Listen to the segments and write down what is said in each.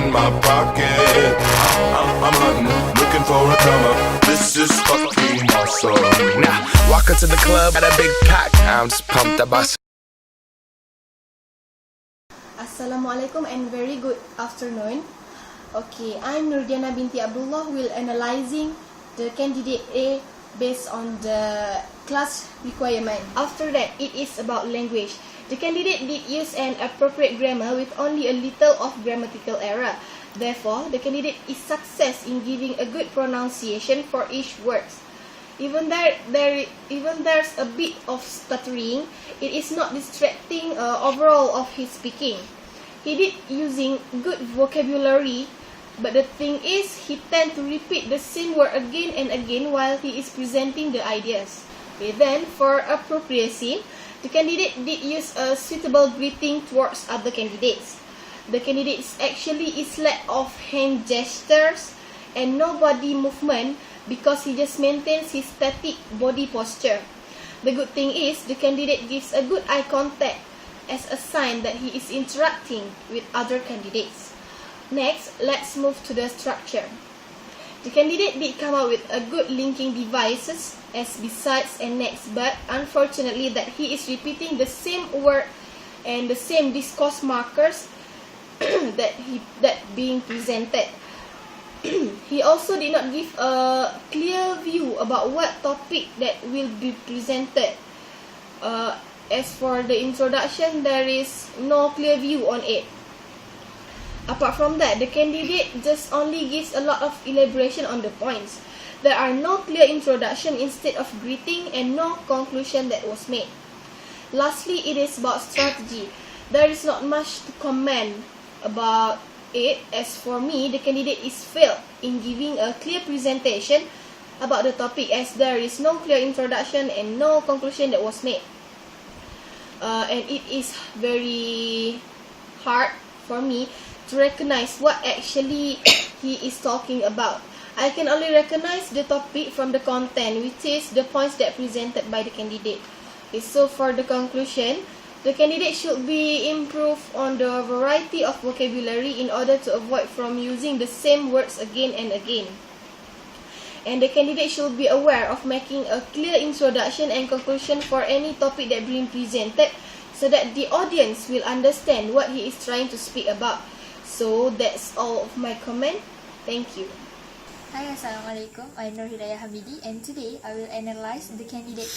in my pocket. I'm hunting, looking for a comer. This is fucking awesome. Now, walk into the club at a big pack. I'm just pumped about. Assalamualaikum and very good afternoon. Okay, I'm Nurdiana binti Abdullah will analyzing the candidate A based on the class requirement. After that, it is about language. The candidate did use an appropriate grammar with only a little of grammatical error. Therefore, the candidate is success in giving a good pronunciation for each word. Even there's a bit of stuttering, it is not distracting overall of his speaking. He did using good vocabulary, but the thing is, he tend to repeat the same word again and again while he is presenting the ideas. Okay, then, for appropriacy, the candidate did use a suitable greeting towards other candidates. The candidate actually is lack of hand gestures and no body movement because he just maintains his static body posture. The good thing is, the candidate gives a good eye contact as a sign that he is interacting with other candidates. Next, let's move to the structure. The candidate did come up with a good linking devices as besides and next, but unfortunately that he is repeating the same word and the same discourse markers that being presented. He also did not give a clear view about what topic that will be presented. As for the introduction, there is no clear view on it. Apart from that, the candidate just only gives a lot of elaboration on the points. There are no clear introduction instead of greeting and no conclusion that was made. Lastly, it is about strategy. There is not much to comment about it. As for me, the candidate is failed in giving a clear presentation about the topic as there is no clear introduction and no conclusion that was made. And it is very hard for me to recognize what actually he is talking about. I can only recognize the topic from the content, which is the points that presented by the candidate. Okay, so for the conclusion, the candidate should be improved on the variety of vocabulary in order to avoid from using the same words again and again. And the candidate should be aware of making a clear introduction and conclusion for any topic that being presented so that the audience will understand what he is trying to speak about. So that's all of my comment. Thank you. Hi, Assalamualaikum. I'm Nur Hidayah Hamidi and today I will analyze the candidate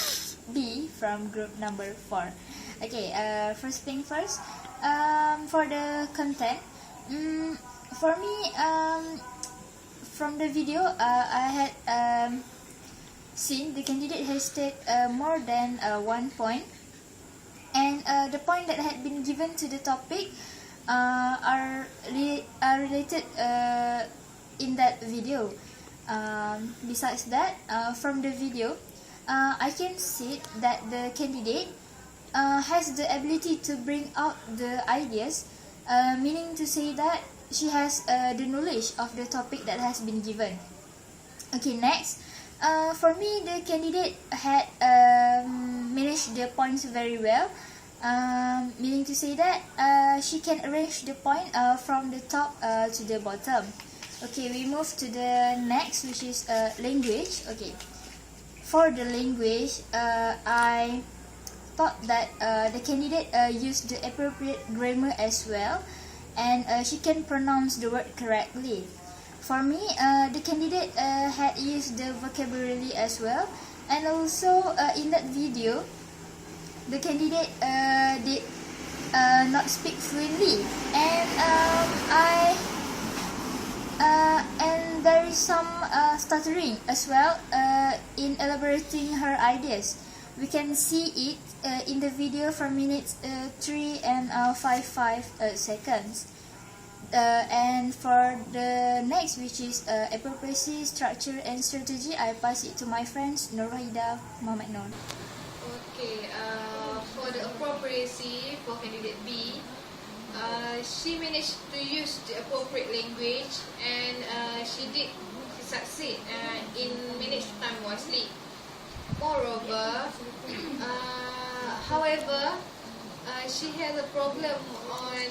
B from group number 4. Okay, first thing first, for the content, for me, from the video, I had seen the candidate has stated more than 1 point, and the point that had been given to the topic are related in that video. Besides that, from the video, I can see that the candidate has the ability to bring out the ideas, meaning to say that she has the knowledge of the topic that has been given. Okay, next, for me, the candidate had managed the points very well, meaning to say that she can arrange the point from the top to the bottom. Okay, we move to the next, which is language. Okay, for the language, I thought that the candidate used the appropriate grammar as well, and she can pronounce the word correctly. For me, the candidate had used the vocabulary as well, and also in that video, the candidate did not speak fluently, and and there is some stuttering as well in elaborating her ideas. We can see it in the video from minutes 3 and 5 seconds. And for the next, which is appropriacy, structure and strategy, I pass it to my friends Nurhaida Muhammad Nur. Okay, for the appropriacy for candidate B, she managed to use the appropriate language, and she did succeed in manage time wisely. Moreover, however, she has a problem on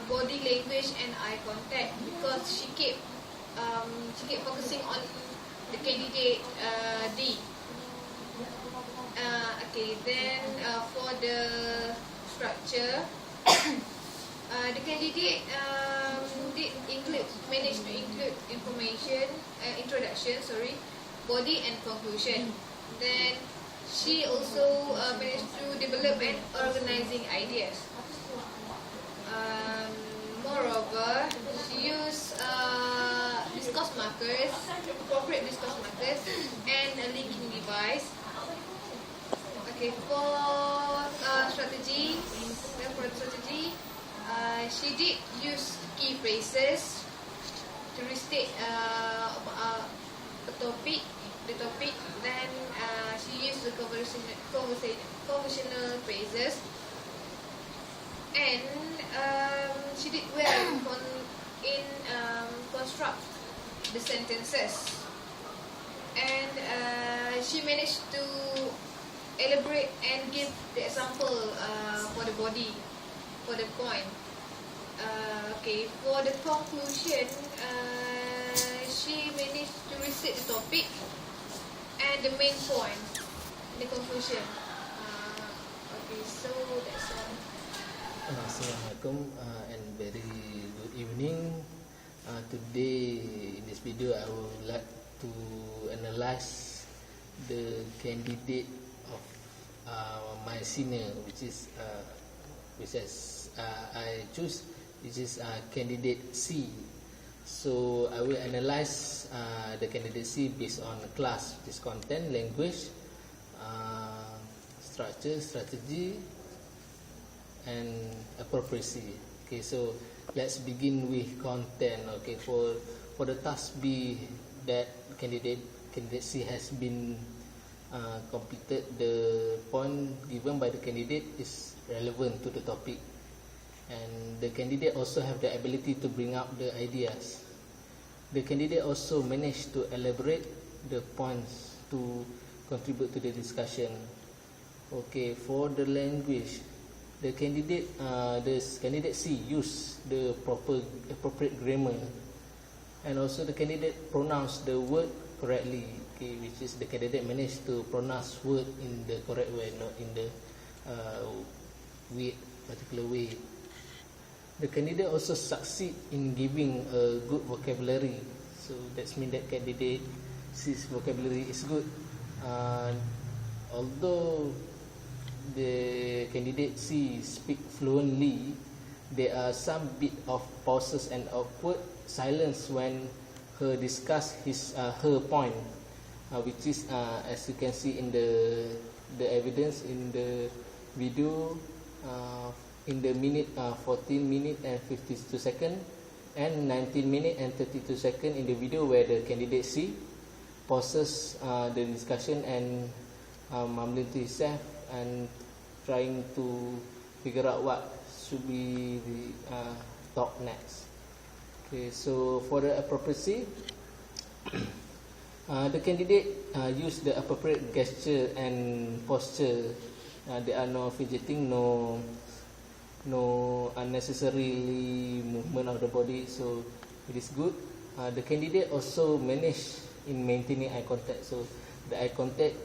body language and eye contact because she kept focusing on the candidate D. Okay, then for the structure, the candidate managed to include introduction, body and conclusion. Then she also managed to develop and organizing ideas. Moreover, she used discourse markers, appropriate discourse markers, and a linking device. Okay, for strategy, she did use key phrases to restate the topic. Then she used the conversational phrases, and she did well in construct the sentences, and she managed to elaborate and give the example for the body, for the point. Okay, for the conclusion, she managed to restate the topic and the main point in the conclusion. Okay, so that's all. Assalamualaikum and very good evening. Today in this video I would like to analyze the candidate of my senior, which I choose, which is candidate C. So I will analyze the candidate C based on class, which is content, language, structure, strategy, and appropriacy. Okay, so let's begin with content. Okay, for the task B that candidate C has been completed, the point given by the candidate is relevant to the topic, and the candidate also have the ability to bring up the ideas. The candidate also managed to elaborate the points to contribute to the discussion. Okay, for the language, the candidate C used the appropriate grammar, and also the candidate pronounced the word correctly. Okay, which is the candidate managed to pronounce word in the correct way, not in the particular way. The candidate also succeed in giving a good vocabulary, so that means that candidate C's vocabulary is good. Although the candidate C speak fluently, there are some bit of pauses and awkward silence when her discuss her point, which is as you can see in the evidence in the video, in the minute 14 minute and 52 second and 19 minute and 32 second in the video, where the candidate C pauses the discussion and mumbling to himself and trying to figure out what should be the talk next. Okay, so for the appropriacy, the candidate use the appropriate gesture and posture. There are no fidgeting, no unnecessarily movement of the body, so it is good. The candidate also managed in maintaining eye contact, so the eye contact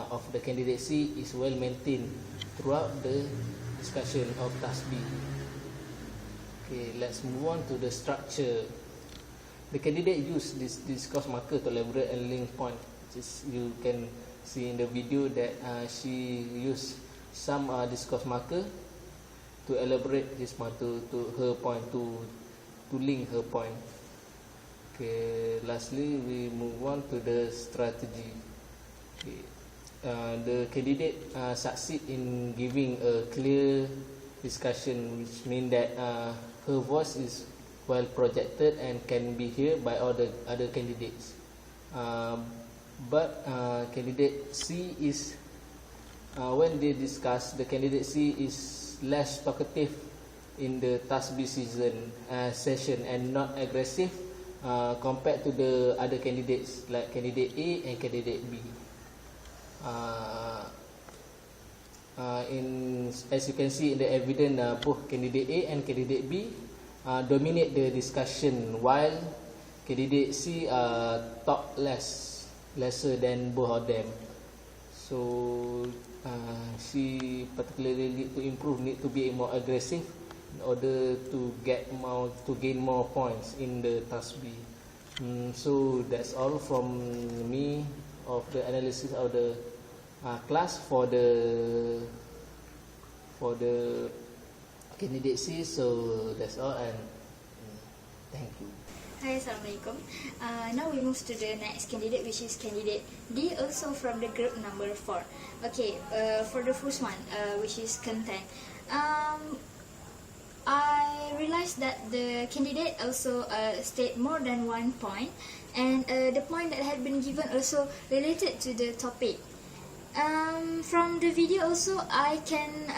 of the candidate C is well maintained throughout the discussion of task B. Okay, let's move on to the structure. The candidate used this discourse marker to elaborate and link point, which is you can see in the video that she used some discourse marker to elaborate his point to her point, to link her point. Okay, lastly we move on to the strategy. Okay. The candidate succeed in giving a clear discussion, which means that her voice is well projected and can be heard by all the other candidates. But candidate C is, when they discuss, the candidate C is less talkative in the task B session and not aggressive compared to the other candidates like candidate A and candidate B. As you can see in the evidence, both candidate A and candidate B dominate the discussion, while candidate C talk lesser than both of them. So she particularly need to improve, need to be more aggressive in order to gain more points in the task B. So that's all from me of the analysis of the class for the candidate C. So that's all, and thank you. Hi, Assalamualaikum. Now we move to the next candidate, which is candidate D, also from the group number 4. Okay, for the first one, which is content. I realized that the candidate also state more than 1 point, and the point that had been given also related to the topic. From the video also, I can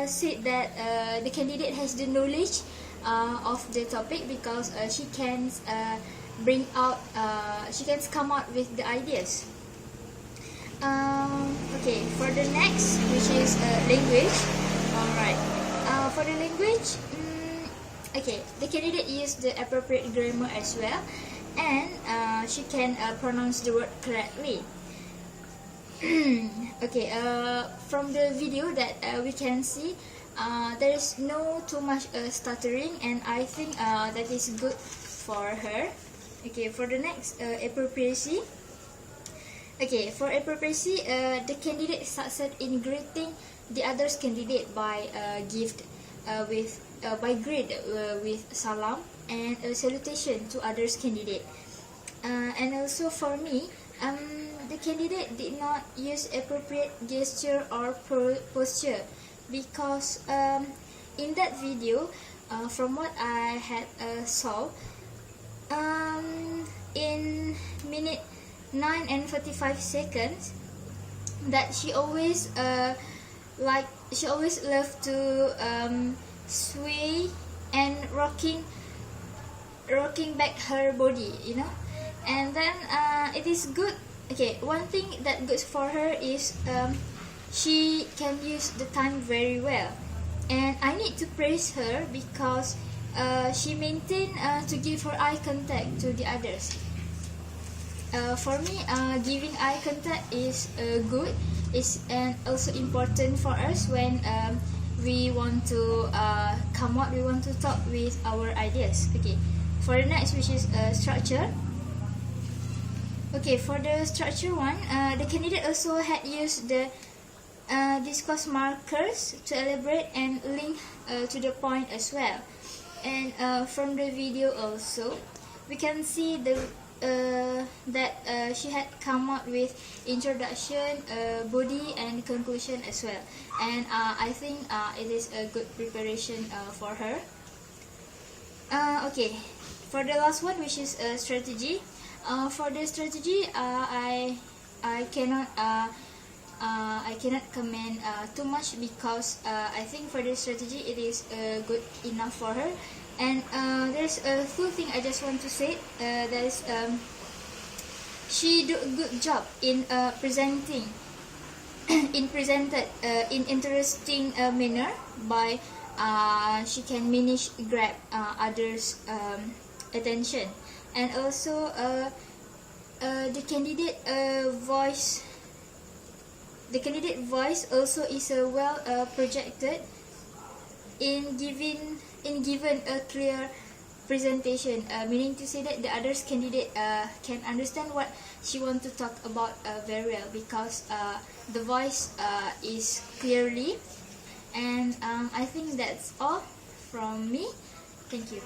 say that the candidate has the knowledge of the topic, because she can come out with the ideas. Okay, for the next, which is language. Alright, for the language, okay, the candidate used the appropriate grammar as well, and she can pronounce the word correctly. Okay, from the video that we can see, there is no too much stuttering, and I think that is good for her. Okay, for the next, appropriacy. Okay, for appropriacy, the candidate succeed in greeting the others candidate by greet with salam and a salutation to others candidate. And also for me, the candidate did not use appropriate gesture or posture, because in that video, from what I had saw, in minute 9 and 45 seconds, that she always love to sway and rocking back her body, you know. And then it is good. Okay, one thing that good for her is she can use the time very well, and I need to praise her because she maintained to give her eye contact to the others. For me, giving eye contact is good, and also important for us when we want to we want to talk with our ideas. Okay, for the next, which is structure. Okay, for the structure one, the candidate also had used the discourse markers to elaborate and link to the point as well. And from the video also, we can see that she had come up with introduction, body, and conclusion as well. And I think it is a good preparation for her. Okay, for the last one, which is strategy. For the strategy, I cannot comment too much, because I think for the strategy it is good enough for her. And there's a full thing I just want to say. That is, she do a good job in presented in interesting manner, by she can grab others' attention. And also the candidate voice also is well projected in given a clear presentation, meaning to say that the others candidate can understand what she want to talk about very well, because the voice is clearly. And I think that's all from me. Thank you.